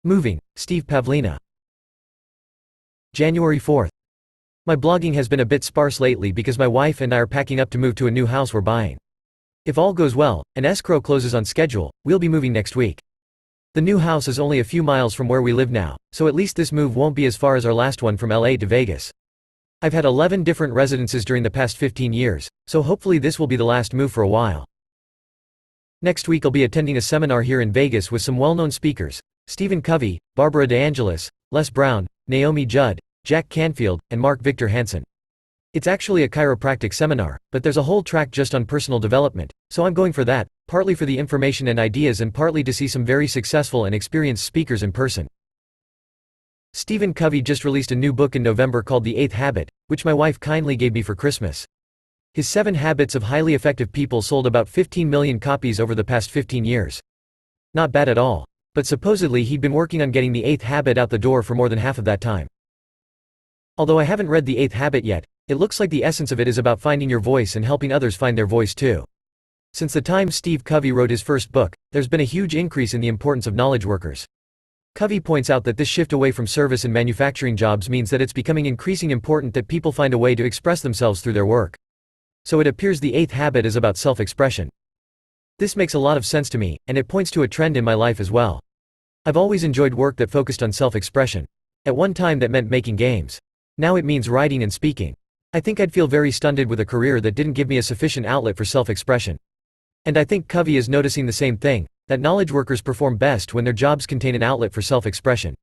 Moving, Steve Pavlina. January 4th. My blogging has been a bit sparse lately because my wife and I are packing up to move to a new house we're buying. If all goes well, and escrow closes on schedule, we'll be moving next week. The new house is only a few miles from where we live now, so at least this move won't be as far as our last one from LA to Vegas. I've had 11 different residences during the past 15 years, so hopefully this will be the last move for a while. Next week I'll be attending a seminar here in Vegas with some well-known speakers: Stephen Covey, Barbara DeAngelis, Les Brown, Naomi Judd, Jack Canfield, and Mark Victor Hansen. It's actually a chiropractic seminar, but there's a whole track just on personal development, so I'm going for that, partly for the information and ideas and partly to see some very successful and experienced speakers in person. Stephen Covey just released a new book in November called The 8th Habit, which my wife kindly gave me for Christmas. His 7 Habits of Highly Effective People sold about 15 million copies over the past 15 years. Not bad at all. But supposedly he'd been working on getting the 8th habit out the door for more than half of that time. Although I haven't read The 8th Habit yet, it looks like the essence of it is about finding your voice and helping others find their voice too. Since the time Steve Covey wrote his first book, there's been a huge increase in the importance of knowledge workers. Covey points out that this shift away from service and manufacturing jobs means that it's becoming increasingly important that people find a way to express themselves through their work. So it appears the 8th habit is about self-expression. This makes a lot of sense to me, and it points to a trend in my life as well. I've always enjoyed work that focused on self-expression. At one time that meant making games. Now it means writing and speaking. I think I'd feel very stunted with a career that didn't give me a sufficient outlet for self-expression. And I think Covey is noticing the same thing, that knowledge workers perform best when their jobs contain an outlet for self-expression.